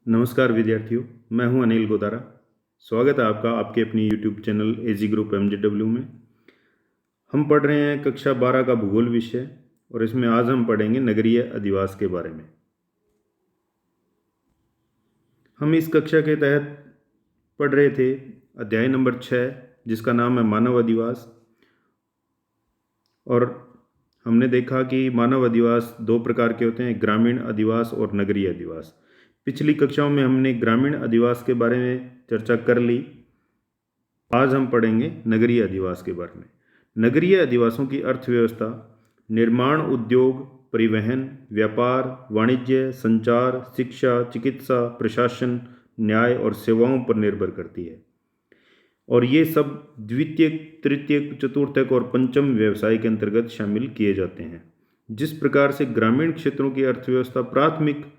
नमस्कार विद्यार्थियों, मैं हूं अनिल गोदारा। स्वागत है आपका आपके अपनी यूट्यूब चैनल एजी ग्रुप एमजेडब्ल्यू में। हम पढ़ रहे हैं कक्षा 12 का भूगोल विषय और इसमें आज हम पढ़ेंगे नगरीय अधिवास के बारे में। हम इस कक्षा के तहत पढ़ रहे थे अध्याय नंबर 6 जिसका नाम है मानव अधिवास। और हमने देखा कि मानव अधिवास दो प्रकार के होते हैं, ग्रामीण अधिवास और नगरीय अधिवास। पिछली कक्षाओं में हमने ग्रामीण अधिवास के बारे में चर्चा कर ली। आज हम पढ़ेंगे नगरीय अधिवास के बारे में। नगरीय अधिवासों की अर्थव्यवस्था निर्माण, उद्योग, परिवहन, व्यापार, वाणिज्य, संचार, शिक्षा, चिकित्सा, प्रशासन, न्याय और सेवाओं पर निर्भर करती है। और ये सब द्वितीयक, तृतीयक, चतुर्थक और पंचम व्यवसाय के अंतर्गत शामिल किए जाते हैं। जिस प्रकार से ग्रामीण क्षेत्रों की अर्थव्यवस्था प्राथमिक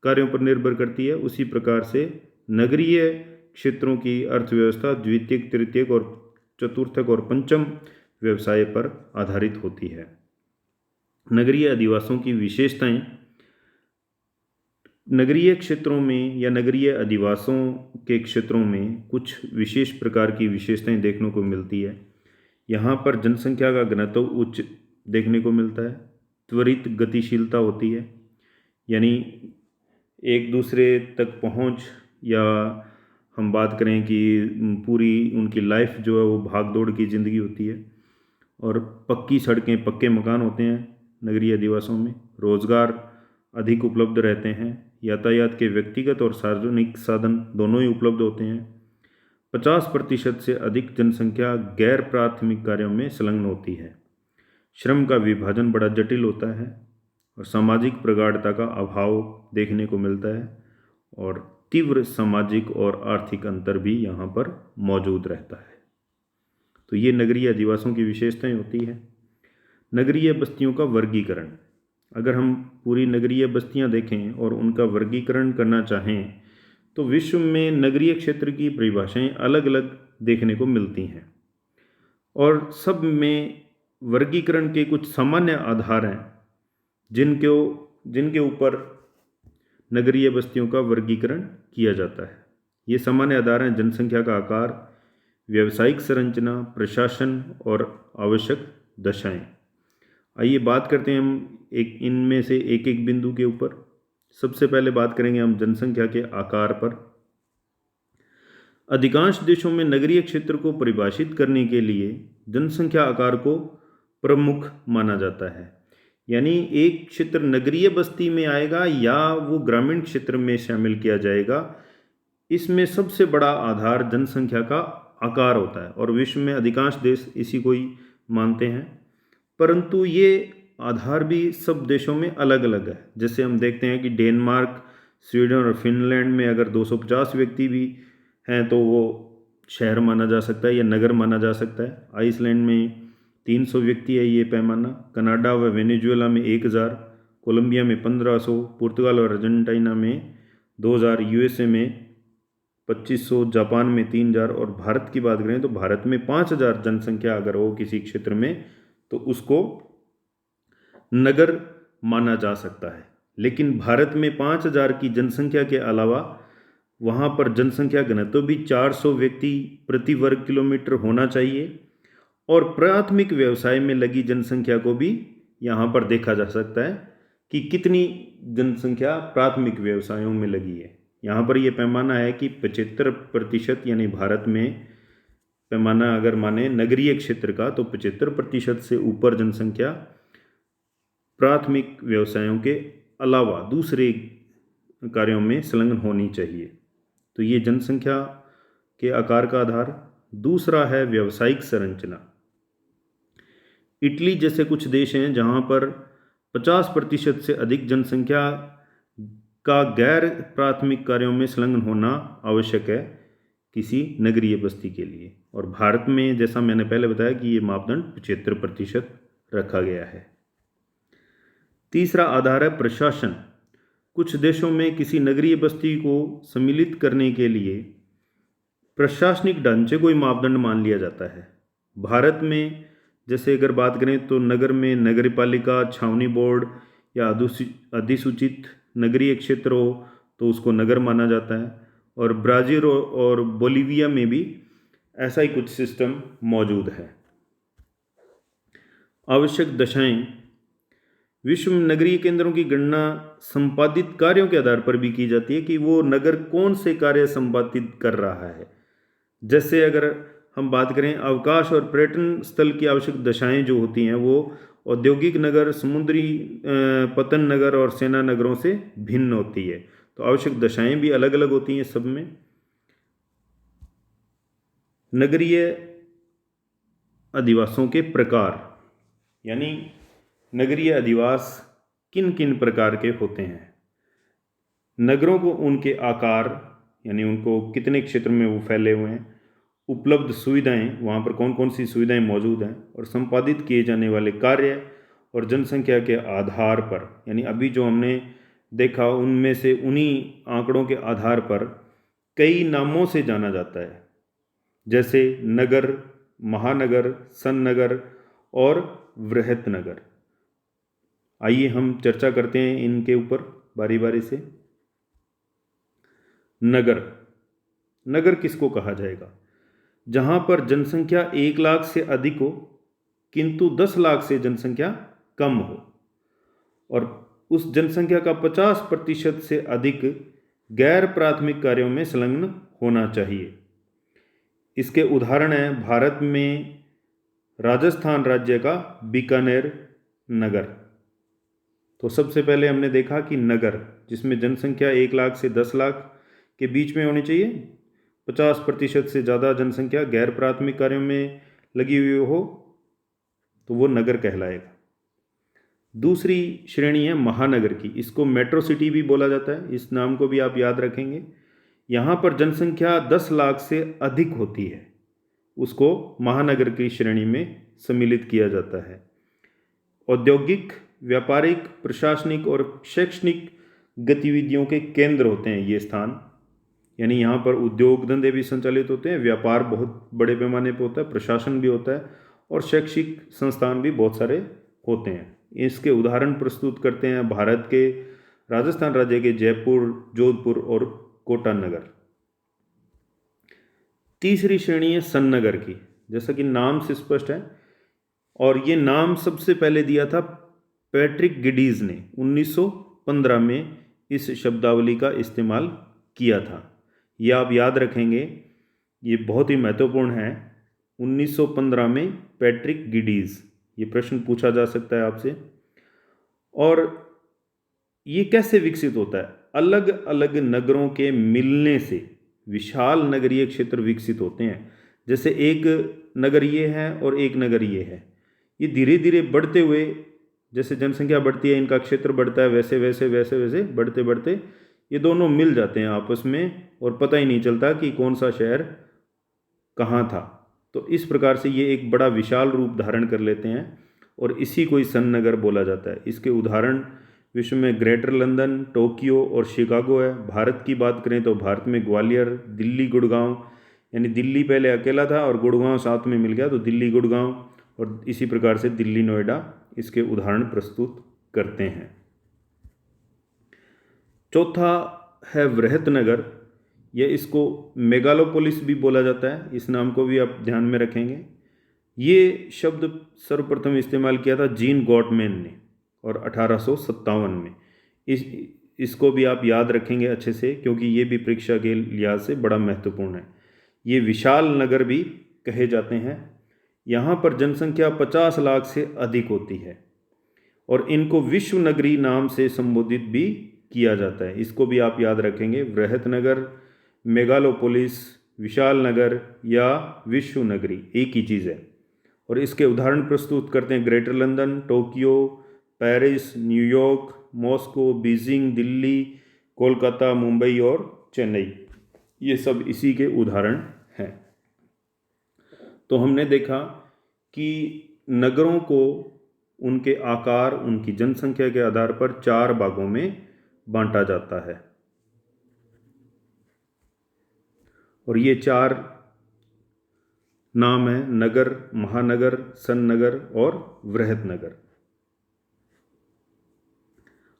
कार्यों पर निर्भर करती है, उसी प्रकार से नगरीय क्षेत्रों की अर्थव्यवस्था द्वितीयक, तृतीयक और चतुर्थक और पंचम व्यवसाय पर आधारित होती है। नगरीय अधिवासों की विशेषताएं। नगरीय क्षेत्रों में या नगरीय अधिवासों के क्षेत्रों में कुछ विशेष प्रकार की विशेषताएं देखने को मिलती है। यहाँ पर जनसंख्या का घनत्व उच्च देखने को मिलता है। त्वरित गतिशीलता होती है, यानी एक दूसरे तक पहुँच, या हम बात करें कि पूरी उनकी लाइफ जो है वो भाग दौड़ की ज़िंदगी होती है। और पक्की सड़कें, पक्के मकान होते हैं नगरीय अधिवासों में। रोज़गार अधिक उपलब्ध रहते हैं। यातायात के व्यक्तिगत और सार्वजनिक साधन दोनों ही उपलब्ध होते हैं। 50% से अधिक जनसंख्या गैर प्राथमिक कार्यों में संलग्न होती है। श्रम का विभाजन बड़ा जटिल होता है और सामाजिक प्रगाढ़ता का अभाव देखने को मिलता है। और तीव्र सामाजिक और आर्थिक अंतर भी यहाँ पर मौजूद रहता है। तो ये नगरीय अधिवासों की विशेषताएं होती है। नगरीय बस्तियों का वर्गीकरण। अगर हम पूरी नगरीय बस्तियां देखें और उनका वर्गीकरण करना चाहें तो विश्व में नगरीय क्षेत्र की परिभाषाएं अलग अलग देखने को मिलती हैं और सब में वर्गीकरण के कुछ सामान्य आधार हैं जिनके ऊपर नगरीय बस्तियों का वर्गीकरण किया जाता है। ये सामान्य आधार हैं: जनसंख्या का आकार, व्यावसायिक संरचना, प्रशासन और आवश्यक दशाएं। आइए बात करते हैं हम इनमें से एक एक बिंदु के ऊपर। सबसे पहले बात करेंगे हम जनसंख्या के आकार पर। अधिकांश देशों में नगरीय क्षेत्र को परिभाषित करने के लिए जनसंख्या आकार को प्रमुख माना जाता है। यानी एक क्षेत्र नगरीय बस्ती में आएगा या वो ग्रामीण क्षेत्र में शामिल किया जाएगा, इसमें सबसे बड़ा आधार जनसंख्या का आकार होता है। और विश्व में अधिकांश देश इसी को ही मानते हैं, परंतु ये आधार भी सब देशों में अलग अलग है। जैसे हम देखते हैं कि डेनमार्क, स्वीडन और फिनलैंड में अगर 250 व्यक्ति भी हैं तो वो शहर माना जा सकता है या नगर माना जा सकता है। आइसलैंड में 300 व्यक्ति है ये पैमाना। कनाडा व वेनेजुएला में 1000, कोलंबिया में 1500, पुर्तगाल और अर्जेंटीना में 2000, यूएसए में 2500, जापान में 3000। और भारत की बात करें तो भारत में 5000 जनसंख्या अगर हो किसी क्षेत्र में तो उसको नगर माना जा सकता है। लेकिन भारत में 5000 की जनसंख्या के अलावा वहाँ पर जनसंख्या घनत्व भी 400 व्यक्ति प्रति वर्ग किलोमीटर होना चाहिए। और प्राथमिक व्यवसाय में लगी जनसंख्या को भी यहाँ पर देखा जा सकता है कि कितनी जनसंख्या प्राथमिक व्यवसायों में लगी है। यहाँ पर यह पैमाना है कि 75%, यानी भारत में पैमाना अगर माने नगरीय क्षेत्र का तो 75% से ऊपर जनसंख्या प्राथमिक व्यवसायों के अलावा दूसरे कार्यों में संलग्न होनी चाहिए। तो ये जनसंख्या के आकार का आधार। दूसरा है व्यावसायिक संरचना। इटली जैसे कुछ देश हैं जहाँ पर 50% से अधिक जनसंख्या का गैर प्राथमिक कार्यों में संलग्न होना आवश्यक है किसी नगरीय बस्ती के लिए। और भारत में जैसा मैंने पहले बताया कि ये मापदंड 75% रखा गया है। तीसरा आधार है प्रशासन। कुछ देशों में किसी नगरीय बस्ती को सम्मिलित करने के लिए प्रशासनिक ढांचे को ही मापदंड मान लिया जाता है। भारत में जैसे अगर बात करें तो नगर में नगरपालिका, छावनी बोर्ड या अधिसूचित नगरीय क्षेत्र हो तो उसको नगर माना जाता है। और ब्राज़ील और बोलिविया में भी ऐसा ही कुछ सिस्टम मौजूद है। आवश्यक दशाएं। विश्व में नगरीय केंद्रों की गणना संपादित कार्यों के आधार पर भी की जाती है कि वो नगर कौन से कार्य संपादित कर रहा है। जैसे अगर हम बात करें अवकाश और पर्यटन स्थल की आवश्यक दशाएं जो होती हैं वो औद्योगिक नगर, समुद्री पतन नगर और सेना नगरों से भिन्न होती है। तो आवश्यक दशाएं भी अलग अलग होती हैं सब में। नगरीय अधिवासों के प्रकार, यानी नगरीय अधिवास किन किन प्रकार के होते हैं। नगरों को उनके आकार, यानी उनको कितने क्षेत्र में वो फैले हुए हैं, उपलब्ध सुविधाएं, वहाँ पर कौन कौन सी सुविधाएं मौजूद हैं, और संपादित किए जाने वाले कार्य और जनसंख्या के आधार पर, यानी अभी जो हमने देखा उनमें से उन्हीं आंकड़ों के आधार पर कई नामों से जाना जाता है, जैसे नगर, महानगर, सन्नगर और वृहत नगर। आइए हम चर्चा करते हैं इनके ऊपर बारी बारी से। नगर, नगर किसको कहा जाएगा? जहां पर जनसंख्या 1 लाख से अधिक हो किंतु 10 लाख से जनसंख्या कम हो, और उस जनसंख्या का 50% से अधिक गैर प्राथमिक कार्यों में संलग्न होना चाहिए। इसके उदाहरण हैं भारत में राजस्थान राज्य का बीकानेर नगर। तो सबसे पहले हमने देखा कि नगर जिसमें जनसंख्या 1 लाख से 10 लाख के बीच में होनी चाहिए, 50% से ज़्यादा जनसंख्या गैर प्राथमिक कार्यों में लगी हुई हो, तो वो नगर कहलाएगा। दूसरी श्रेणी है महानगर की। इसको मेट्रो सिटी भी बोला जाता है, इस नाम को भी आप याद रखेंगे। यहाँ पर जनसंख्या 10 लाख से अधिक होती है, उसको महानगर की श्रेणी में सम्मिलित किया जाता है। औद्योगिक, व्यापारिक, प्रशासनिक और शैक्षणिक गतिविधियों के केंद्र होते हैं ये स्थान, यानी यहाँ पर उद्योग धंधे भी संचालित होते हैं, व्यापार बहुत बड़े पैमाने पर होता है, प्रशासन भी होता है और शैक्षिक संस्थान भी बहुत सारे होते हैं। इसके उदाहरण प्रस्तुत करते हैं भारत के राजस्थान राज्य के जयपुर, जोधपुर और कोटा नगर। तीसरी श्रेणी है सन्नगर की, जैसा कि नाम से स्पष्ट है, और ये नाम सबसे पहले दिया था पैट्रिक गिडीज ने 1915 में इस शब्दावली का इस्तेमाल किया था। ये आप याद रखेंगे, ये बहुत ही महत्वपूर्ण है। 1915 में पैट्रिक गिडीज, ये प्रश्न पूछा जा सकता है आपसे। और ये कैसे विकसित होता है? अलग अलग नगरों के मिलने से विशाल नगरीय क्षेत्र विकसित होते हैं। जैसे एक नगर ये है और एक नगर ये है, ये धीरे धीरे बढ़ते हुए, जैसे जनसंख्या बढ़ती है इनका क्षेत्र बढ़ता है, वैसे वैसे वैसे वैसे बढ़ते बढ़ते ये दोनों मिल जाते हैं आपस में, और पता ही नहीं चलता कि कौन सा शहर कहाँ था। तो इस प्रकार से ये एक बड़ा विशाल रूप धारण कर लेते हैं, और इसी को ही सन्नगर बोला जाता है। इसके उदाहरण विश्व में ग्रेटर लंदन, टोक्यो और शिकागो है। भारत की बात करें तो भारत में ग्वालियर, दिल्ली, गुड़गांव, यानी दिल्ली पहले अकेला था और गुड़गांव साथ में मिल गया तो दिल्ली गुड़गांव, और इसी प्रकार से दिल्ली नोएडा इसके उदाहरण प्रस्तुत करते हैं। चौथा है वृहत नगर, यह इसको मेगालोपोलिस भी बोला जाता है, इस नाम को भी आप ध्यान में रखेंगे। ये शब्द सर्वप्रथम इस्तेमाल किया था जीन गॉटमैन ने, और 1857 में। इसको भी आप याद रखेंगे अच्छे से, क्योंकि ये भी परीक्षा के लिहाज से बड़ा महत्वपूर्ण है। ये विशाल नगर भी कहे जाते हैं। यहाँ पर जनसंख्या 50 लाख से अधिक होती है, और इनको विश्व नगरी नाम से संबोधित भी किया जाता है। इसको भी आप याद रखेंगे, वृहत नगर, मेगालोपोलिस, विशाल नगर या विश्व नगरी एक ही चीज़ है। और इसके उदाहरण प्रस्तुत करते हैं greater London, Tokyo, Paris, New York, Moscow, Beijing, Delhi, Kolkata, Mumbai और चेन्नई। ये सब इसी के उदाहरण हैं। तो हमने देखा कि नगरों को उनके आकार, उनकी जनसंख्या के आधार पर 4 भागों में बांटा जाता है, और ये 4 नाम हैं नगर, महानगर, सन्नगर और वृहत नगर।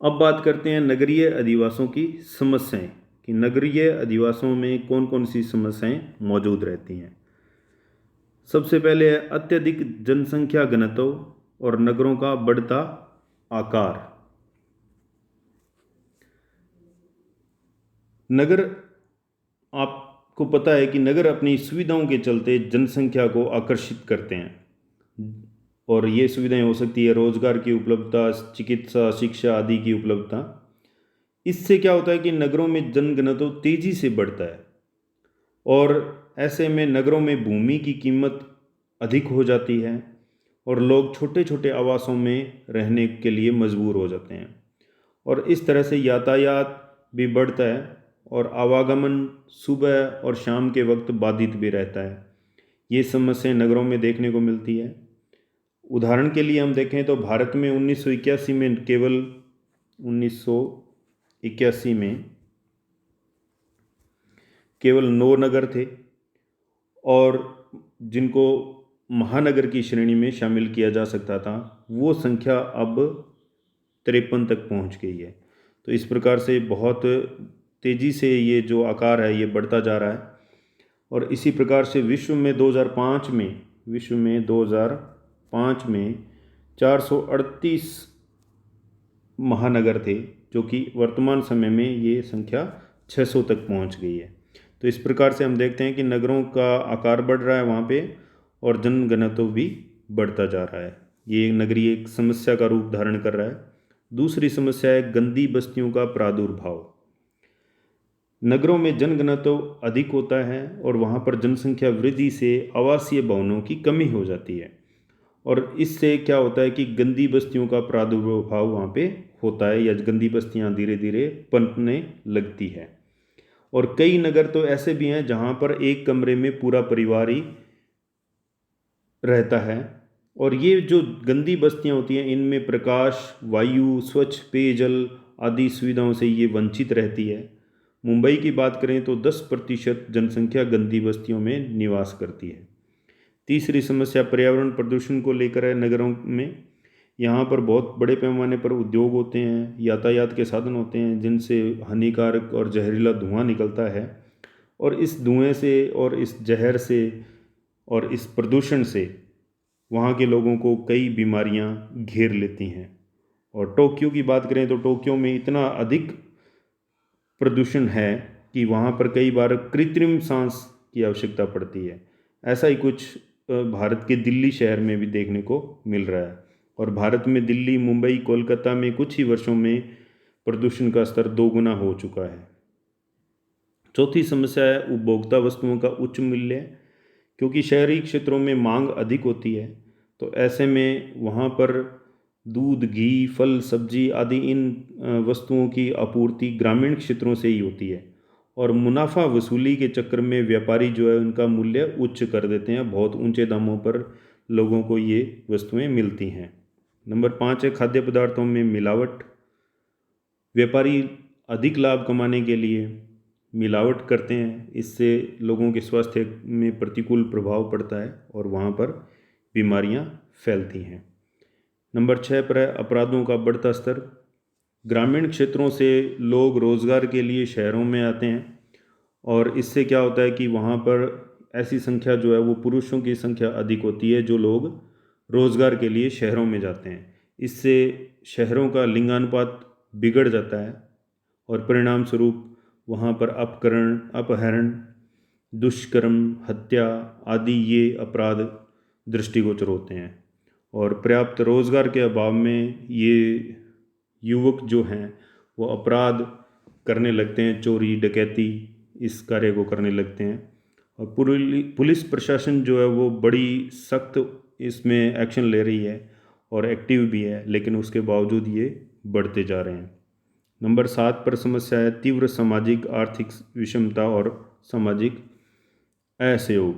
अब बात करते हैं नगरीय अधिवासों की समस्याएं कि नगरीय अधिवासों में कौन कौन सी समस्याएं मौजूद रहती हैं। सबसे पहले है अत्यधिक जनसंख्या घनत्व और नगरों का बढ़ता आकार। नगर, आपको पता है कि नगर अपनी सुविधाओं के चलते जनसंख्या को आकर्षित करते हैं, और ये सुविधाएं हो सकती है रोजगार की उपलब्धता, चिकित्सा, शिक्षा आदि की उपलब्धता। इससे क्या होता है कि नगरों में जनघनत्व तेजी से बढ़ता है, और ऐसे में नगरों में भूमि की कीमत अधिक हो जाती है और लोग छोटे छोटे आवासों में रहने के लिए मजबूर हो जाते हैं, और इस तरह से यातायात भी बढ़ता है और आवागमन सुबह और शाम के वक्त बाधित भी रहता है। ये समस्याएं नगरों में देखने को मिलती है। उदाहरण के लिए हम देखें तो भारत में 1981 में केवल 1981 में केवल 9 नगर थे, और जिनको महानगर की श्रेणी में शामिल किया जा सकता था वो संख्या अब 53 तक पहुंच गई है। तो इस प्रकार से बहुत तेज़ी से ये जो आकार है ये बढ़ता जा रहा है। और इसी प्रकार से विश्व में 2005 में 438 महानगर थे, जो कि वर्तमान समय में ये संख्या 600 तक पहुंच गई है। तो इस प्रकार से हम देखते हैं कि नगरों का आकार बढ़ रहा है वहाँ पे, और जनघनत्व भी बढ़ता जा रहा है। ये नगरीय एक समस्या का रूप धारण कर रहा है। दूसरी समस्या है गंदी बस्तियों का प्रादुर्भाव। नगरों में जनघनत्व अधिक होता है और वहाँ पर जनसंख्या वृद्धि से आवासीय भवनों की कमी हो जाती है, और इससे क्या होता है कि गंदी बस्तियों का प्रादुर्भाव वहाँ पे होता है, या गंदी बस्तियाँ धीरे धीरे पनपने लगती है। और कई नगर तो ऐसे भी हैं जहाँ पर एक कमरे में पूरा परिवार ही रहता है, और ये जो गंदी बस्तियाँ होती हैं इनमें प्रकाश, वायु, स्वच्छ पेयजल आदि सुविधाओं से ये वंचित रहती है। मुंबई की बात करें तो 10% जनसंख्या गंदी बस्तियों में निवास करती है। तीसरी समस्या पर्यावरण प्रदूषण को लेकर है। नगरों में यहाँ पर बहुत बड़े पैमाने पर उद्योग होते हैं, यातायात के साधन होते हैं जिनसे हानिकारक और जहरीला धुआं निकलता है, और इस धुएं से और इस जहर से और इस प्रदूषण से वहाँ के लोगों को कई बीमारियाँ घेर लेती हैं। और टोक्यो की बात करें तो टोक्यो में इतना अधिक प्रदूषण है कि वहाँ पर कई बार कृत्रिम सांस की आवश्यकता पड़ती है। ऐसा ही कुछ भारत के दिल्ली शहर में भी देखने को मिल रहा है, और भारत में दिल्ली, मुंबई, कोलकाता में कुछ ही वर्षों में प्रदूषण का स्तर 2 गुना हो चुका है। चौथी समस्या है उपभोक्ता वस्तुओं का उच्च मूल्य। क्योंकि शहरी क्षेत्रों में मांग अधिक होती है, तो ऐसे में वहाँ पर दूध, घी, फल, सब्जी आदि इन वस्तुओं की आपूर्ति ग्रामीण क्षेत्रों से ही होती है, और मुनाफा वसूली के चक्कर में व्यापारी जो है उनका मूल्य उच्च कर देते हैं। बहुत ऊंचे दामों पर लोगों को ये वस्तुएं मिलती हैं। नंबर 5 है खाद्य पदार्थों में मिलावट। व्यापारी अधिक लाभ कमाने के लिए मिलावट करते हैं, इससे लोगों के स्वास्थ्य में प्रतिकूल प्रभाव पड़ता है और वहाँ पर बीमारियाँ फैलती हैं। नंबर 6 पर है अपराधों का बढ़ता स्तर। ग्रामीण क्षेत्रों से लोग रोज़गार के लिए शहरों में आते हैं, और इससे क्या होता है कि वहाँ पर ऐसी संख्या जो है वो पुरुषों की संख्या अधिक होती है जो लोग रोज़गार के लिए शहरों में जाते हैं। इससे शहरों का लिंगानुपात बिगड़ जाता है, और परिणाम स्वरूप वहाँ पर अपहरण, दुष्कर्म, हत्या आदि ये अपराध दृष्टिगोचर होते हैं। और पर्याप्त रोज़गार के अभाव में ये युवक जो हैं वो अपराध करने लगते हैं, चोरी, डकैती इस कार्य को करने लगते हैं। और पुलिस प्रशासन जो है वो बड़ी सख्त इसमें एक्शन ले रही है और एक्टिव भी है, लेकिन उसके बावजूद ये बढ़ते जा रहे हैं। नंबर 7 पर समस्या है तीव्र सामाजिक आर्थिक विषमता और सामाजिक असहयोग।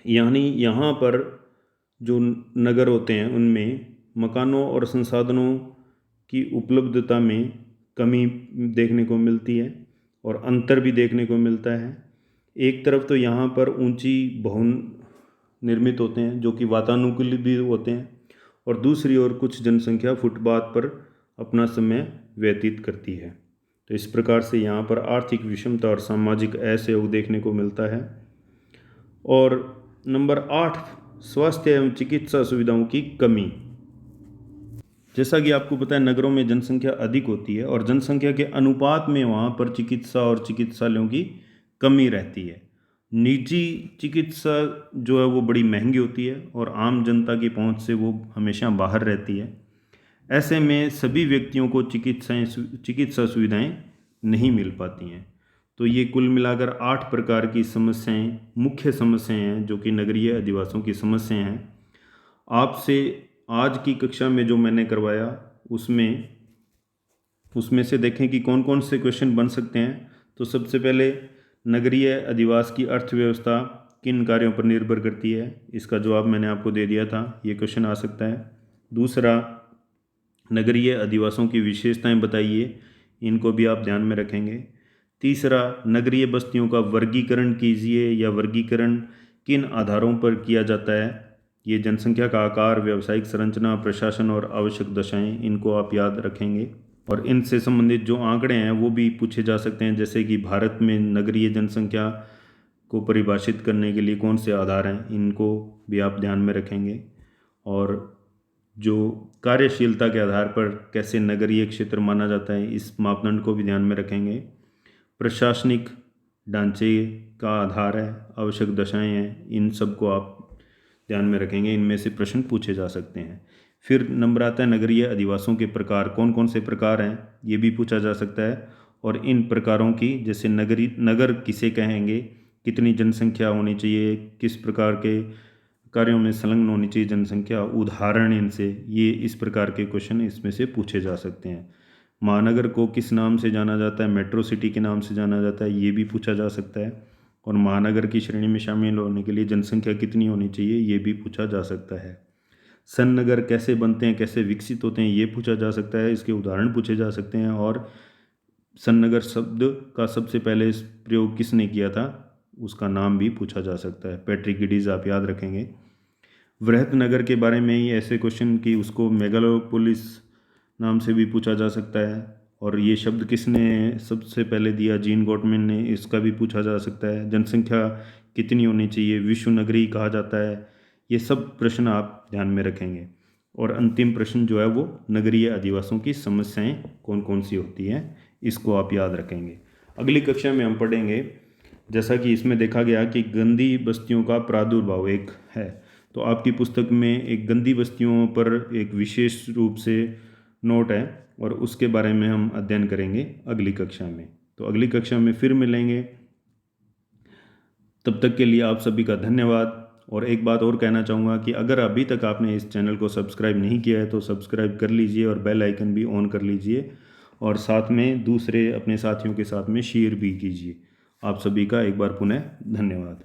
यानी यहाँ पर जो नगर होते हैं उनमें मकानों और संसाधनों की उपलब्धता में कमी देखने को मिलती है, और अंतर भी देखने को मिलता है। एक तरफ तो यहाँ पर ऊंची भवन निर्मित होते हैं जो कि वातानुकूलित भी होते हैं, और दूसरी ओर कुछ जनसंख्या फुटपाथ पर अपना समय व्यतीत करती है। तो इस प्रकार से यहाँ पर आर्थिक विषमता और सामाजिक असहयोग देखने को मिलता है। और नंबर 8, स्वास्थ्य एवं चिकित्सा सुविधाओं की कमी। जैसा कि आपको पता है, नगरों में जनसंख्या अधिक होती है और जनसंख्या के अनुपात में वहाँ पर चिकित्सा और चिकित्सालयों की कमी रहती है। निजी चिकित्सा जो है वो बड़ी महंगी होती है और आम जनता की पहुँच से वो हमेशा बाहर रहती है। ऐसे में सभी व्यक्तियों को चिकित्सा सुविधाएं नहीं मिल पाती हैं। तो ये कुल मिलाकर 8 प्रकार की समस्याएं, मुख्य समस्याएं हैं जो कि नगरीय अधिवासियों की समस्याएं हैं। आपसे आज की कक्षा में जो मैंने करवाया उसमें से देखें कि कौन कौन से क्वेश्चन बन सकते हैं। तो सबसे पहले, नगरीय अधिवास की अर्थव्यवस्था किन कार्यों पर निर्भर करती है, इसका जवाब मैंने आपको दे दिया था, ये क्वेश्चन आ सकता है। दूसरा, नगरीय अधिवासों की विशेषताएं बताइए, इनको भी आप ध्यान में रखेंगे। तीसरा, नगरीय बस्तियों का वर्गीकरण कीजिए या वर्गीकरण किन आधारों पर किया जाता है। ये जनसंख्या का आकार, व्यावसायिक संरचना, प्रशासन और आवश्यक दशाएं, इनको आप याद रखेंगे। और इनसे संबंधित जो आंकड़े हैं वो भी पूछे जा सकते हैं, जैसे कि भारत में नगरीय जनसंख्या को परिभाषित करने के लिए कौन से आधार हैं, इनको भी आप ध्यान में रखेंगे। और जो कार्यशीलता के आधार पर कैसे नगरीय क्षेत्र माना जाता है, इस मापदंड को भी ध्यान में रखेंगे। प्रशासनिक ढांचे का आधार है, आवश्यक दशाएं हैं, इन सब को आप ध्यान में रखेंगे, इनमें से प्रश्न पूछे जा सकते हैं। फिर नंबर आता है नगरीय अधिवासों के प्रकार, कौन कौन से प्रकार हैं, ये भी पूछा जा सकता है। और इन प्रकारों की, जैसे नगर किसे कहेंगे, कितनी जनसंख्या होनी चाहिए, किस प्रकार के कार्यों में संलग्न होनी चाहिए जनसंख्या, उदाहरण इनसे, ये इस प्रकार के क्वेश्चन इसमें से पूछे जा सकते हैं। महानगर को किस नाम से जाना जाता है, मेट्रो सिटी के नाम से जाना जाता है, ये भी पूछा जा सकता है। और महानगर की श्रेणी में शामिल होने के लिए जनसंख्या कितनी होनी चाहिए, ये भी पूछा जा सकता है। सन्नगर कैसे बनते हैं, कैसे विकसित होते हैं, ये पूछा जा सकता है, इसके उदाहरण पूछे जा सकते हैं। और सन्नगर शब्द का सबसे पहले प्रयोग किसने किया था, उसका नाम भी पूछा जा सकता है। पैट्रिक गिडीज आप याद रखेंगे। वृहत नगर के बारे में ही ऐसे क्वेश्चन कि उसको मेगालोपोलिस नाम से भी पूछा जा सकता है। और ये शब्द किसने सबसे पहले दिया, जीन गॉटमैन ने, इसका भी पूछा जा सकता है। जनसंख्या कितनी होनी चाहिए, विश्व नगरी कहा जाता है, ये सब प्रश्न आप ध्यान में रखेंगे। और अंतिम प्रश्न जो है वो नगरीय अधिवासों की समस्याएं कौन कौन सी होती हैं, इसको आप याद रखेंगे। अगली कक्षा में हम पढ़ेंगे, जैसा कि इसमें देखा गया कि गंदी बस्तियों का प्रादुर्भाव एक है, तो आपकी पुस्तक में एक गंदी बस्तियों पर एक विशेष रूप से नोट है और उसके बारे में हम अध्ययन करेंगे अगली कक्षा में। तो अगली कक्षा में फिर मिलेंगे, तब तक के लिए आप सभी का धन्यवाद। और एक बात और कहना चाहूँगा कि अगर अभी तक आपने इस चैनल को सब्सक्राइब नहीं किया है तो सब्सक्राइब कर लीजिए और बेल आइकन भी ऑन कर लीजिए, और साथ में दूसरे अपने साथियों के साथ में शेयर भी कीजिए। आप सभी का एक बार पुनः धन्यवाद।